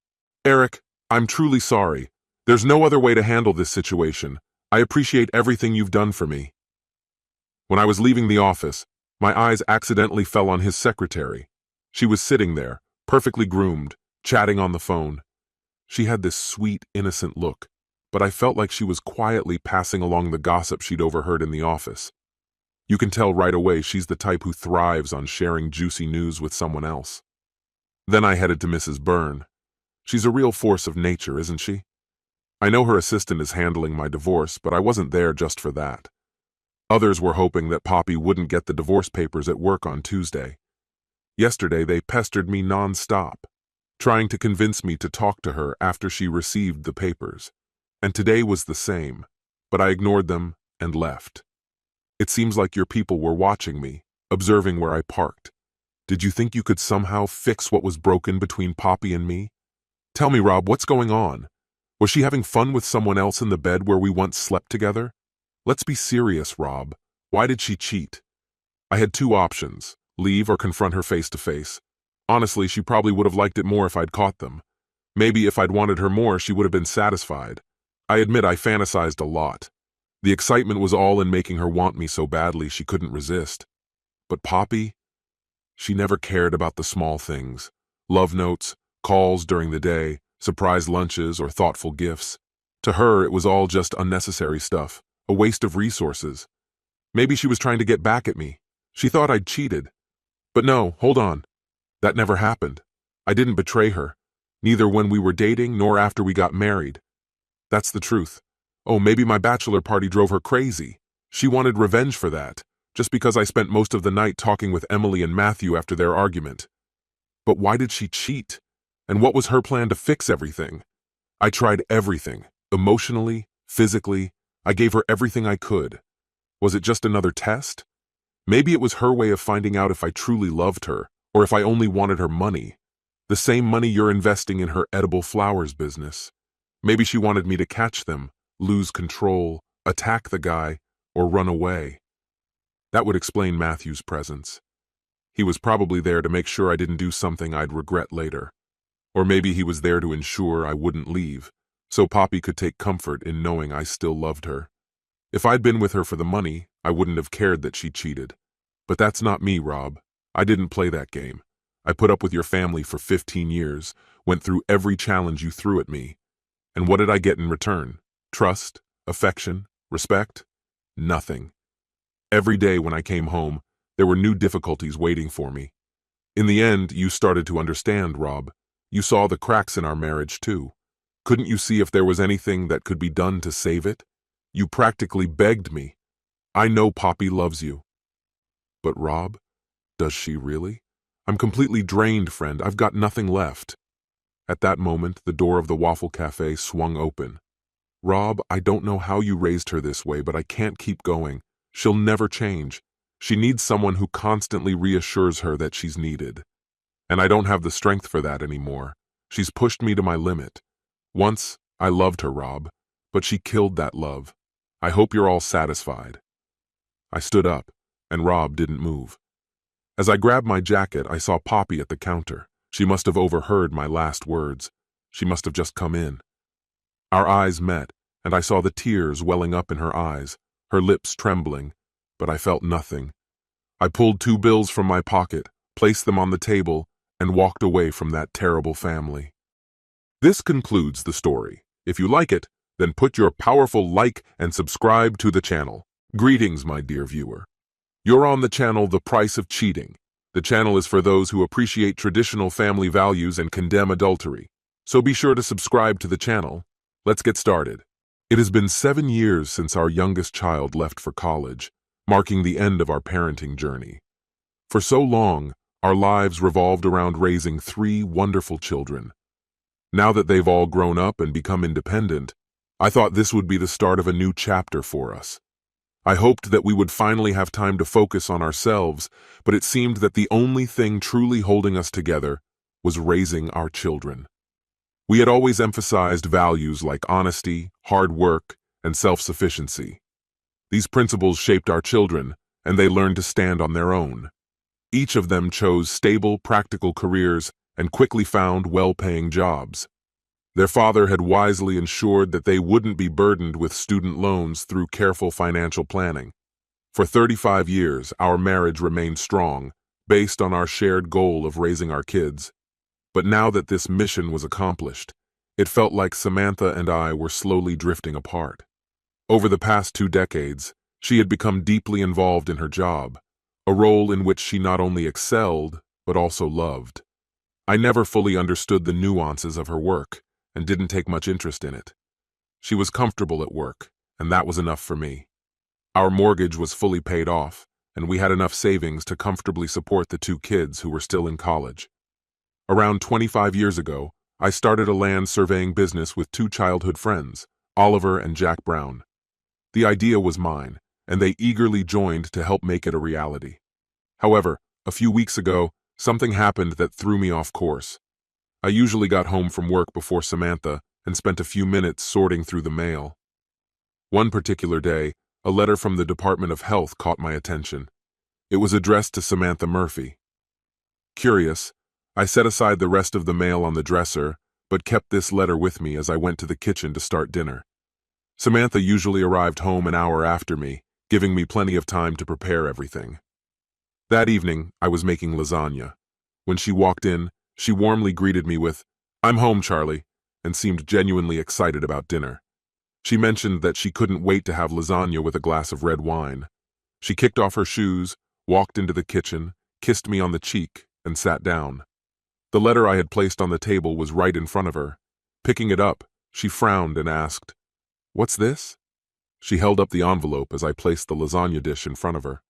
S1: Eric, I'm truly sorry. There's no other way to handle this situation. I appreciate everything you've done for me. When I was leaving the office, my eyes accidentally fell on his secretary. She was sitting there, perfectly groomed, chatting on the phone. She had this sweet, innocent look, but I felt like she was quietly passing along the gossip she'd overheard in the office. You can tell right away she's the type who thrives on sharing juicy news with someone else. Then I headed to Mrs. Byrne. She's a real force of nature, isn't she? I know her assistant is handling my divorce, but I wasn't there just for that. Others were hoping that Poppy wouldn't get the divorce papers at work on Tuesday. Yesterday, they pestered me non-stop, trying to convince me to talk to her after she received the papers. And today was the same, but I ignored them and left. It seems like your people were watching me, observing where I parked. Did you think you could somehow fix what was broken between Poppy and me? Tell me, Rob, what's going on? Was she having fun with someone else in the bed where we once slept together? Let's be serious, Rob. Why did she cheat? I had two options, leave or confront her face to face. Honestly, she probably would have liked it more if I'd caught them. Maybe if I'd wanted her more, she would have been satisfied. I admit I fantasized a lot. The excitement was all in making her want me so badly she couldn't resist. But Poppy? She never cared about the small things. Love notes, calls during the day, surprise lunches, or thoughtful gifts. To her, it was all just unnecessary stuff, a waste of resources. Maybe she was trying to get back at me. She thought I'd cheated. But no, hold on. That never happened. I didn't betray her, neither when we were dating nor after we got married. That's the truth. Oh, maybe my bachelor party drove her crazy. She wanted revenge for that, just because I spent most of the night talking with Emily and Matthew after their argument. But why did she cheat? And what was her plan to fix everything? I tried everything, emotionally, physically. I gave her everything I could. Was it just another test? Maybe it was her way of finding out if I truly loved her, or if I only wanted her money. The same money you're investing in her edible flowers business. Maybe she wanted me to catch them, lose control, attack the guy, or run away. That would explain Matthew's presence. He was probably there to make sure I didn't do something I'd regret later. Or maybe he was there to ensure I wouldn't leave, so Poppy could take comfort in knowing I still loved her. If I'd been with her for the money, I wouldn't have cared that she cheated. But that's not me, Rob. I didn't play that game. I put up with your family for 15 years, went through every challenge you threw at me. And what did I get in return? Trust, affection, respect? Nothing. Every day when I came home, there were new difficulties waiting for me. In the end, you started to understand, Rob. You saw the cracks in our marriage, too. Couldn't you see if there was anything that could be done to save it? You practically begged me. I know Poppy loves you. But Rob, does she really? I'm completely drained, friend. I've got nothing left. At that moment, the door of the Waffle Cafe swung open. Rob, I don't know how you raised her this way, but I can't keep going. She'll never change. She needs someone who constantly reassures her that she's needed. And I don't have the strength for that anymore. She's pushed me to my limit. Once, I loved her, Rob, but she killed that love. I hope you're all satisfied. I stood up, and Rob didn't move. As I grabbed my jacket, I saw Poppy at the counter. She must have overheard my last words. She must have just come in. Our eyes met, and I saw the tears welling up in her eyes, her lips trembling, but I felt nothing. I pulled 2 bills from my pocket, placed them on the table, and walked away from that terrible family. This concludes the story. If you like it, then put your powerful like and subscribe to the channel. Greetings, my dear viewer. You're on the channel The Price of Cheating. The channel is for those who appreciate traditional family values and condemn adultery. So be sure to subscribe to the channel. Let's get started. It has been 7 years since our youngest child left for college, marking the end of our parenting journey. For so long, our lives revolved around raising 3 wonderful children. Now that they've all grown up and become independent, I thought this would be the start of a new chapter for us. I hoped that we would finally have time to focus on ourselves, but it seemed that the only thing truly holding us together was raising our children. We had always emphasized values like honesty, hard work, and self-sufficiency. These principles shaped our children, and they learned to stand on their own. Each of them chose stable, practical careers and quickly found well-paying jobs. Their father had wisely ensured that they wouldn't be burdened with student loans through careful financial planning. For 35 years, our marriage remained strong, based on our shared goal of raising our kids. But now that this mission was accomplished, it felt like Samantha and I were slowly drifting apart. Over the past 2 decades, she had become deeply involved in her job, a role in which she not only excelled, but also loved. I never fully understood the nuances of her work, and didn't take much interest in it. She was comfortable at work, and that was enough for me. Our mortgage was fully paid off, and we had enough savings to comfortably support the 2 kids who were still in college. Around 25 years ago, I started a land surveying business with 2 childhood friends, Oliver and Jack Brown. The idea was mine, and they eagerly joined to help make it a reality. However, a few weeks ago, something happened that threw me off course. I usually got home from work before Samantha and spent a few minutes sorting through the mail. One particular day, a letter from the Department of Health caught my attention. It was addressed to Samantha Murphy. Curious, I set aside the rest of the mail on the dresser, but kept this letter with me as I went to the kitchen to start dinner. Samantha usually arrived home an hour after me, giving me plenty of time to prepare everything. That evening, I was making lasagna. When she walked in, she warmly greeted me with, "I'm home, Charlie," and seemed genuinely excited about dinner. She mentioned that she couldn't wait to have lasagna with a glass of red wine. She kicked off her shoes, walked into the kitchen, kissed me on the cheek, and sat down. The letter I had placed on the table was right in front of her. Picking it up, she frowned and asked, "What's this?" She held up the envelope as I placed the lasagna dish in front of her.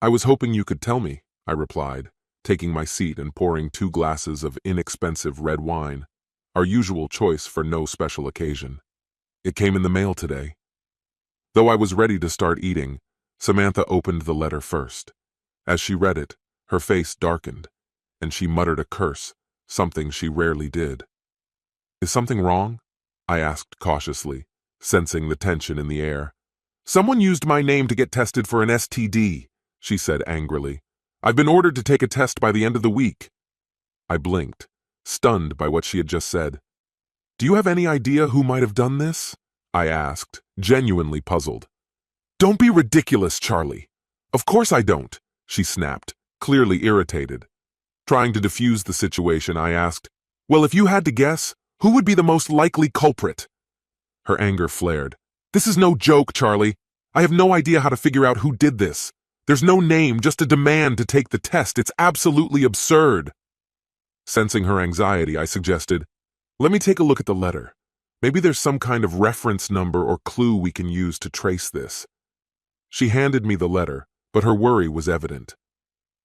S1: "I was hoping you could tell me," I replied, taking my seat and pouring 2 glasses of inexpensive red wine, our usual choice for no special occasion. "It came in the mail today." Though I was ready to start eating, Samantha opened the letter first. As she read it, her face darkened, and she muttered a curse, something she rarely did. "Is something wrong?" I asked cautiously, sensing the tension in the air. "Someone used my name to get tested for an STD," she said angrily. "I've been ordered to take a test by the end of the week." I blinked, stunned by what she had just said. "Do you have any idea who might have done this?" I asked, genuinely puzzled. "Don't be ridiculous, Charlie." "Of course I don't," she snapped, clearly irritated. Trying to defuse the situation, I asked, "Well, if you had to guess, who would be the most likely culprit?" Her anger flared. "This is no joke, Charlie. I have no idea how to figure out who did this. There's no name, just a demand to take the test. It's absolutely absurd." Sensing her anxiety, I suggested, "Let me take a look at the letter. Maybe there's some kind of reference number or clue we can use to trace this." She handed me the letter, but her worry was evident.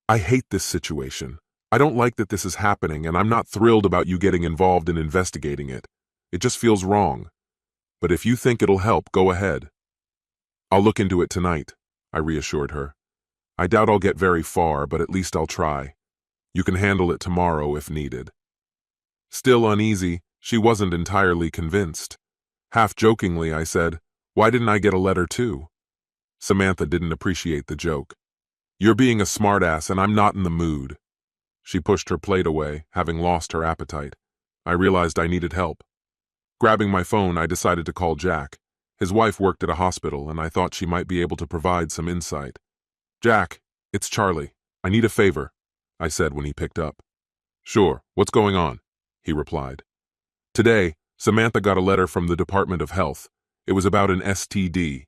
S1: "I hate this situation. I don't like that this is happening, and I'm not thrilled about you getting involved in investigating it. It just feels wrong. But if you think it'll help, go ahead." "I'll look into it tonight," I reassured her. "I doubt I'll get very far, but at least I'll try. You can handle it tomorrow if needed." Still uneasy, she wasn't entirely convinced. Half jokingly, I said, "Why didn't I get a letter too?" Samantha didn't appreciate the joke. "You're being a smartass, and I'm not in the mood." She pushed her plate away, having lost her appetite. I realized I needed help. Grabbing my phone, I decided to call Jack. His wife worked at a hospital, and I thought she might be able to provide some insight. "Jack, it's Charlie. I need a favor," I said when he picked up. "Sure, what's going on?" he replied. "Today, Samantha got a letter from the Department of Health. It was about an STD.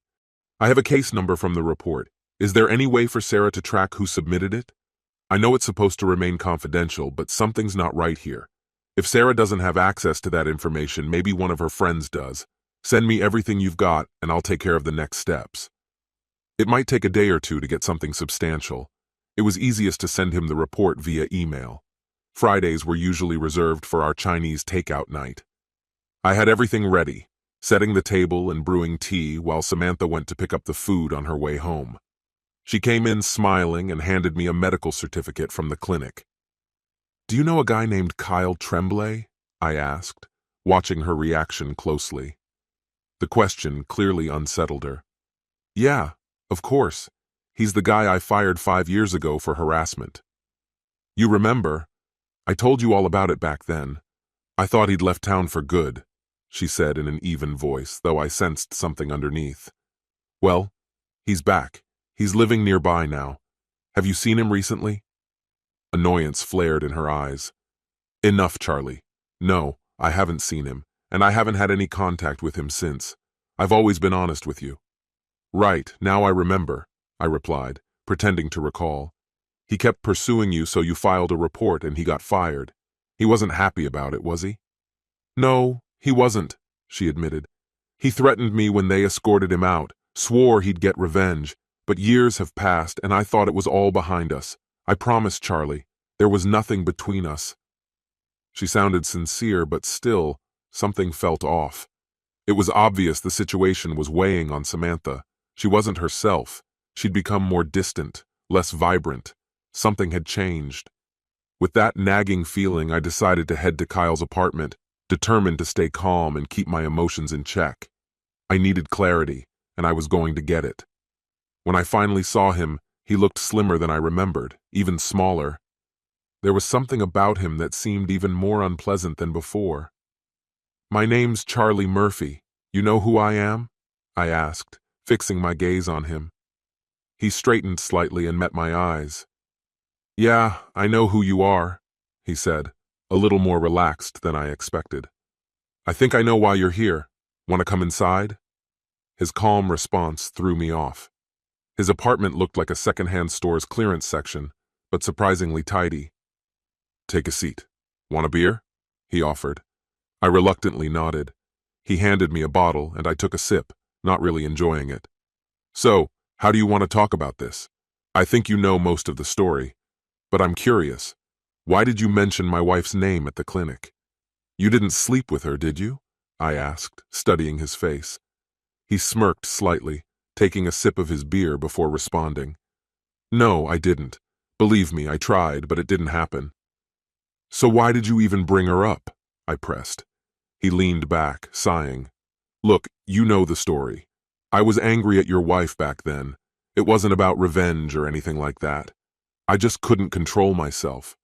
S1: I have a case number from the report. Is there any way for Sarah to track who submitted it? I know it's supposed to remain confidential, but something's not right here. If Sarah doesn't have access to that information, maybe one of her friends does. Send me everything you've got, and I'll take care of the next steps." It might take a day or 2 to get something substantial. It was easiest to send him the report via email. Fridays were usually reserved for our Chinese takeout night. I had everything ready. setting the table and brewing tea while Samantha went to pick up the food on her way home. She came in smiling and handed me a medical certificate from the clinic. "Do you know a guy named Kyle Tremblay?" I asked, watching her reaction closely. The question clearly unsettled her. "Yeah, of course. He's the guy I fired 5 years ago for harassment. You remember? I told you all about it back then. I thought he'd left town for good," she said in an even voice, though I sensed something underneath. "Well, he's back. He's living nearby now. Have you seen him recently?" Annoyance flared in her eyes. "Enough, Charlie. No, I haven't seen him, and I haven't had any contact with him since. I've always been honest with you." "Right, now I remember," I replied, pretending to recall. "He kept pursuing you, so you filed a report and he got fired. He wasn't happy about it, was he?" "No, he wasn't," she admitted. "He threatened me when they escorted him out, swore he'd get revenge, but years have passed and I thought it was all behind us. I promise, Charlie, there was nothing between us." She sounded sincere, but still, something felt off. It was obvious the situation was weighing on Samantha. She wasn't herself. She'd become more distant, less vibrant. Something had changed. With that nagging feeling, I decided to head to Kyle's apartment, determined to stay calm and keep my emotions in check. I needed clarity, and I was going to get it. When I finally saw him, he looked slimmer than I remembered, even smaller. There was something about him that seemed even more unpleasant than before. "My name's Charlie Murphy. You know who I am?" I asked, fixing my gaze on him. He straightened slightly and met my eyes. "Yeah, I know who you are," he said, a little more relaxed than I expected. "I think I know why you're here. Want to come inside?" His calm response threw me off. His apartment looked like a secondhand store's clearance section, but surprisingly tidy. "Take a seat. Want a beer?" he offered. I reluctantly nodded. He handed me a bottle, and I took a sip, not really enjoying it. "So, how do you want to talk about this? I think you know most of the story, but I'm curious. Why did you mention my wife's name at the clinic? You didn't sleep with her, did you?" I asked, studying his face. He smirked slightly, taking a sip of his beer before responding. "No, I didn't. Believe me, I tried, but it didn't happen." "So why did you even bring her up?" I pressed. He leaned back, sighing. "Look, you know the story. I was angry at your wife back then. It wasn't about revenge or anything like that. I just couldn't control myself.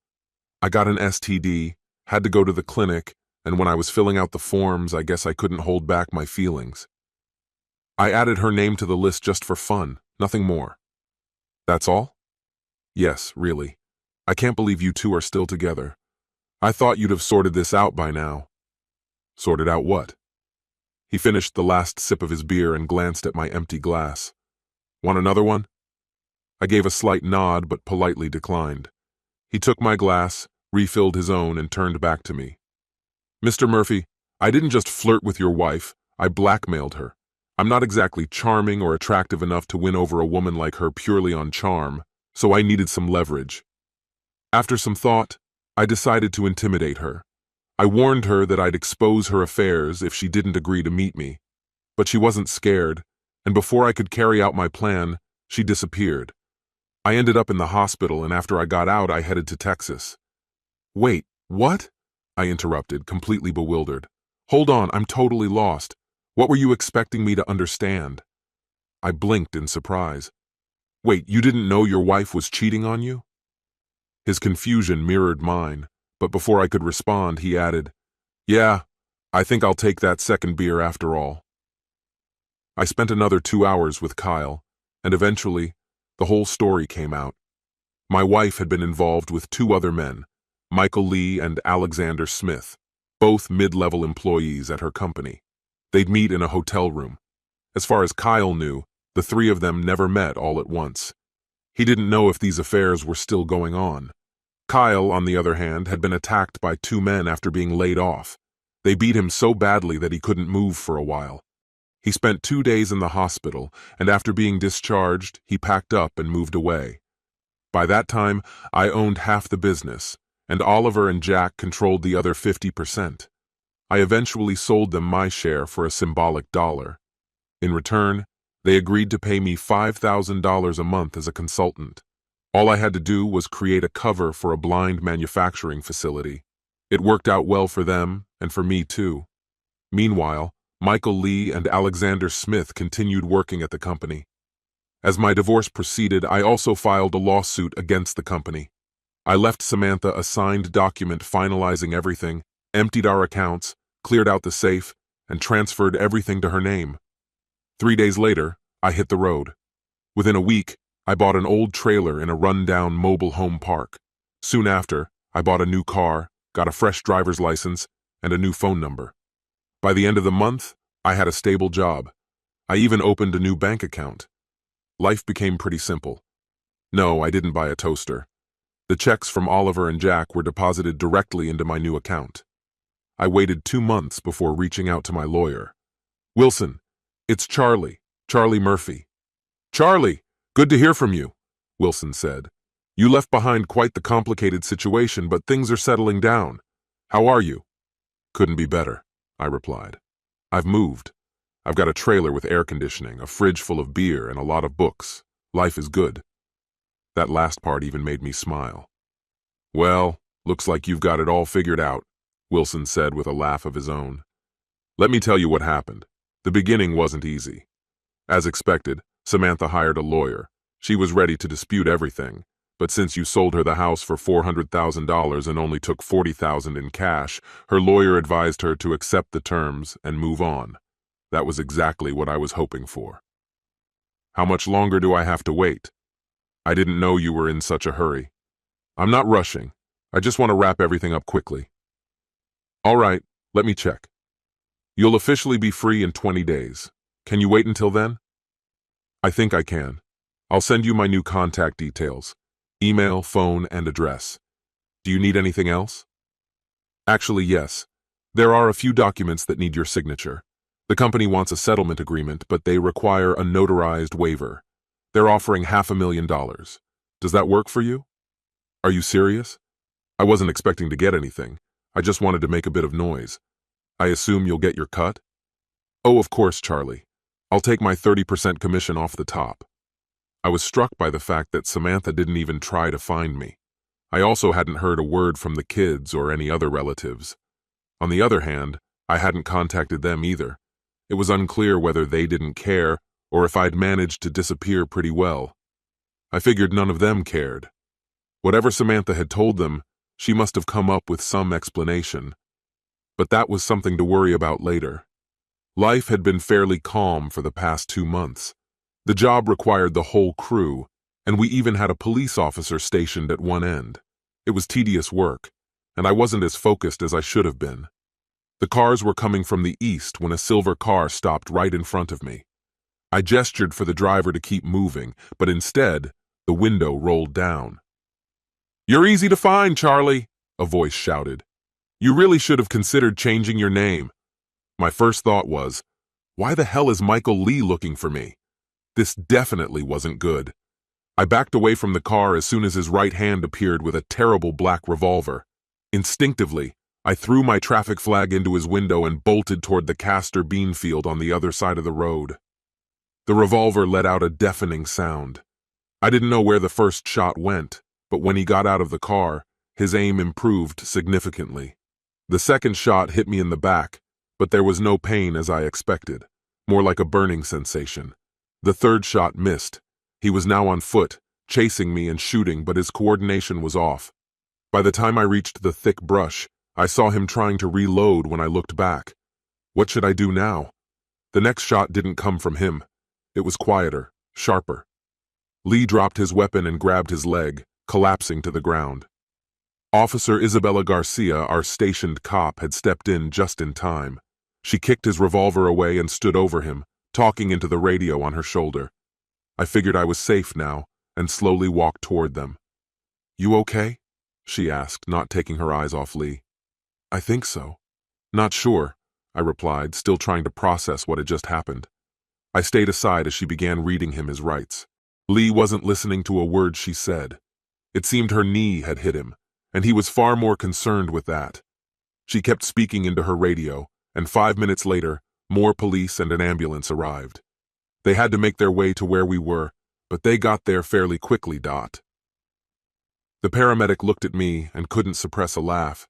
S1: I got an STD, had to go to the clinic, and when I was filling out the forms, I guess I couldn't hold back my feelings. I added her name to the list just for fun, nothing more." "That's all?" "Yes, really. I can't believe you two are still together. I thought you'd have sorted this out by now." "Sorted out what?" He finished the last sip of his beer and glanced at my empty glass. "Want another one?" I gave a slight nod but politely declined. He took my glass, refilled his own, and turned back to me. "Mr. Murphy, I didn't just flirt with your wife, I blackmailed her. I'm not exactly charming or attractive enough to win over a woman like her purely on charm, so I needed some leverage. After some thought, I decided to intimidate her. I warned her that I'd expose her affairs if she didn't agree to meet me. But she wasn't scared, and before I could carry out my plan, she disappeared. I ended up in the hospital, and after I got out, I headed to Texas." "Wait, what?" I interrupted, completely bewildered. "Hold on, I'm totally lost. What were you expecting me to understand?" I blinked in surprise. "Wait, you didn't know your wife was cheating on you?" His confusion mirrored mine, but before I could respond, he added, "Yeah, I think I'll take that second beer after all." I spent another 2 hours with Kyle, and eventually, the whole story came out. My wife had been involved with 2 other men, Michael Lee and Alexander Smith, both mid-level employees at her company. They'd meet in a hotel room. As far as Kyle knew, the 3 of them never met all at once. He didn't know if these affairs were still going on. Kyle, on the other hand, had been attacked by 2 men after being laid off. They beat him so badly that he couldn't move for a while. He spent 2 days in the hospital, and after being discharged, he packed up and moved away. By that time, I owned half the business, and Oliver and Jack controlled the other 50%. I eventually sold them my share for a symbolic dollar. In return, they agreed to pay me $5,000 a month as a consultant. All I had to do was create a cover for a blind manufacturing facility. It worked out well for them, and for me too. Meanwhile, Michael Lee and Alexander Smith continued working at the company. As my divorce proceeded, I also filed a lawsuit against the company. I left Samantha a signed document finalizing everything, emptied our accounts, cleared out the safe, and transferred everything to her name. 3 days later, I hit the road. Within a week, I bought an old trailer in a run-down mobile home park. Soon after, I bought a new car, got a fresh driver's license, and a new phone number. By the end of the month, I had a stable job. I even opened a new bank account. Life became pretty simple. No, I didn't buy a toaster. The checks from Oliver and Jack were deposited directly into my new account. I waited 2 months before reaching out to my lawyer. "Wilson, it's Charlie Murphy." "Charlie, good to hear from you," Wilson said. "You left behind quite the complicated situation, but things are settling down. How are you?" "Couldn't be better," I replied. "I've moved. I've got a trailer with air conditioning, a fridge full of beer, and a lot of books. Life is good." That last part even made me smile. "Well, looks like you've got it all figured out," Wilson said with a laugh of his own. "Let me tell you what happened. The beginning wasn't easy. As expected, Samantha hired a lawyer. She was ready to dispute everything, but since you sold her the house for $400,000 and only took $40,000 in cash, her lawyer advised her to accept the terms and move on. That was exactly what I was hoping for." "How much longer do I have to wait?" "I didn't know you were in such a hurry." "I'm not rushing. I just want to wrap everything up quickly." "All right, let me check. You'll officially be free in 20 days. Can you wait until then?" "I think I can. I'll send you my new contact details. Email, phone, and address. Do you need anything else?" "Actually, yes. There are a few documents that need your signature. The company wants a settlement agreement, but they require a notarized waiver. They're offering $500,000. Does that work for you?" "Are you serious? I wasn't expecting to get anything. I just wanted to make a bit of noise. I assume you'll get your cut?" "Oh, of course, Charlie. I'll take my 30% commission off the top." I was struck by the fact that Samantha didn't even try to find me. I also hadn't heard a word from the kids or any other relatives. On the other hand, I hadn't contacted them either. It was unclear whether they didn't care or if I'd managed to disappear pretty well. I figured none of them cared. Whatever Samantha had told them, she must have come up with some explanation. But that was something to worry about later. Life had been fairly calm for the past 2 months. The job required the whole crew, and we even had a police officer stationed at one end. It was tedious work, and I wasn't as focused as I should have been. The cars were coming from the east when a silver car stopped right in front of me. I gestured for the driver to keep moving, but instead, the window rolled down. "You're easy to find, Charlie," a voice shouted. "You really should have considered changing your name." My first thought was, why the hell is Michael Lee looking for me? This definitely wasn't good. I backed away from the car as soon as his right hand appeared with a terrible black revolver. Instinctively, I threw my traffic flag into his window and bolted toward the castor bean field on the other side of the road. The revolver let out a deafening sound. I didn't know where the first shot went, but when he got out of the car, his aim improved significantly. The second shot hit me in the back, but there was no pain as I expected, more like a burning sensation. The third shot missed. He was now on foot, chasing me and shooting, but his coordination was off. By the time I reached the thick brush, I saw him trying to reload when I looked back. What should I do now? The next shot didn't come from him. It was quieter, sharper. Lee dropped his weapon and grabbed his leg, collapsing to the ground. Officer Isabella Garcia, our stationed cop, had stepped in just in time. She kicked his revolver away and stood over him, talking into the radio on her shoulder. I figured I was safe now, and slowly walked toward them. "You okay?" she asked, not taking her eyes off Lee. "I think so." "Not sure," I replied, still trying to process what had just happened. I stayed aside as she began reading him his rights. Lee wasn't listening to a word she said. It seemed her knee had hit him, and he was far more concerned with that. She kept speaking into her radio, and 5 minutes later, more police and an ambulance arrived. They had to make their way to where we were, but they got there fairly quickly. The paramedic looked at me and couldn't suppress a laugh.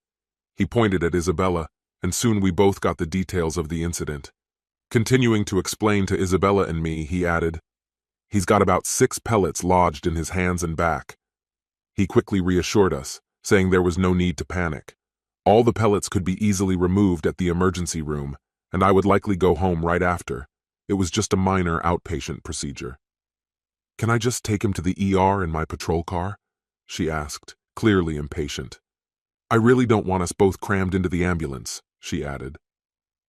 S1: He pointed at Isabella, and soon we both got the details of the incident. Continuing to explain to Isabella and me, he added, "He's got about 6 pellets lodged in his hands and back." He quickly reassured us, saying there was no need to panic. All the pellets could be easily removed at the emergency room, and I would likely go home right after. It was just a minor outpatient procedure. "Can I just take him to the ER in my patrol car?" she asked, clearly impatient. "I really don't want us both crammed into the ambulance," she added.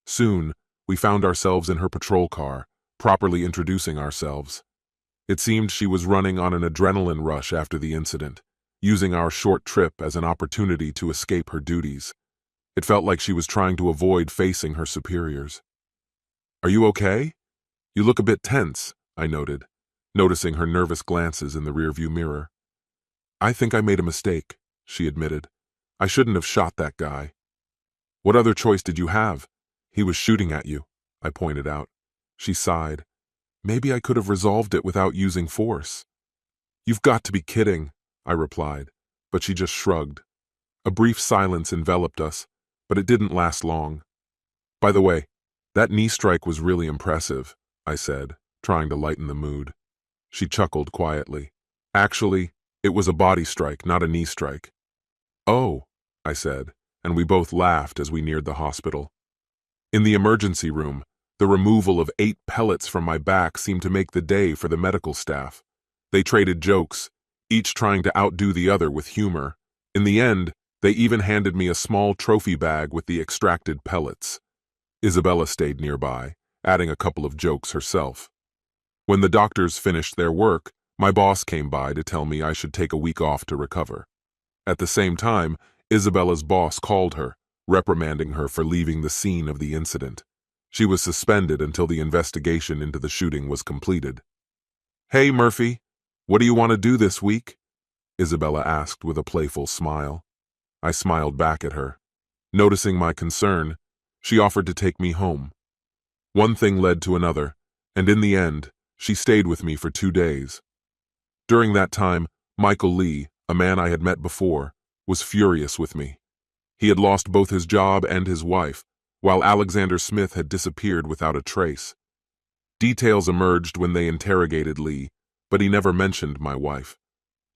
S1: Soon, we found ourselves in her patrol car, properly introducing ourselves. It seemed she was running on an adrenaline rush after the incident, using our short trip as an opportunity to escape her duties. It felt like she was trying to avoid facing her superiors. "Are you okay? You look a bit tense," I noted, noticing her nervous glances in the rearview mirror. "I think I made a mistake," she admitted. "I shouldn't have shot that guy." "What other choice did you have? He was shooting at you," I pointed out. She sighed. "Maybe I could have resolved it without using force." "You've got to be kidding," I replied, but she just shrugged. A brief silence enveloped us, but it didn't last long. "By the way, that knee strike was really impressive," I said, trying to lighten the mood. She chuckled quietly. "Actually, it was a body strike, not a knee strike." "Oh," I said, and we both laughed as we neared the hospital. In the emergency room, the removal of 8 pellets from my back seemed to make the day for the medical staff. They traded jokes, each trying to outdo the other with humor. In the end, they even handed me a small trophy bag with the extracted pellets. Isabella stayed nearby, adding a couple of jokes herself. When the doctors finished their work, my boss came by to tell me I should take a week off to recover. At the same time, Isabella's boss called her, reprimanding her for leaving the scene of the incident. She was suspended until the investigation into the shooting was completed. "Hey, Murphy, what do you want to do this week?" Isabella asked with a playful smile. I smiled back at her. Noticing my concern, she offered to take me home. One thing led to another, and in the end, she stayed with me for 2 days. During that time, Michael Lee, a man I had met before, was furious with me. He had lost both his job and his wife, while Alexander Smith had disappeared without a trace. Details emerged when they interrogated Lee, but he never mentioned my wife.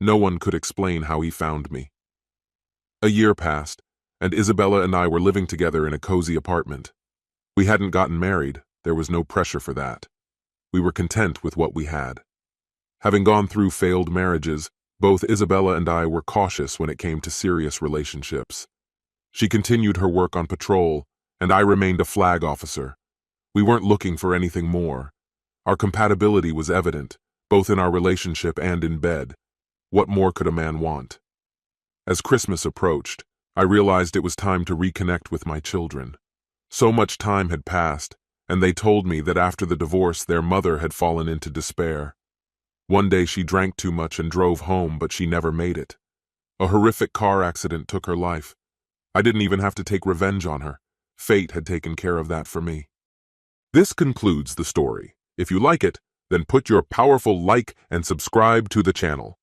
S1: No one could explain how he found me. A year passed, and Isabella and I were living together in a cozy apartment. We hadn't gotten married, there was no pressure for that. We were content with what we had. Having gone through failed marriages, both Isabella and I were cautious when it came to serious relationships. She continued her work on patrol, and I remained a flag officer. We weren't looking for anything more. Our compatibility was evident, both in our relationship and in bed. What more could a man want? As Christmas approached, I realized it was time to reconnect with my children. So much time had passed, and they told me that after the divorce their mother had fallen into despair. One day she drank too much and drove home, but she never made it. A horrific car accident took her life. I didn't even have to take revenge on her. Fate had taken care of that for me. This concludes the story. If you like it, then put your powerful like and subscribe to the channel.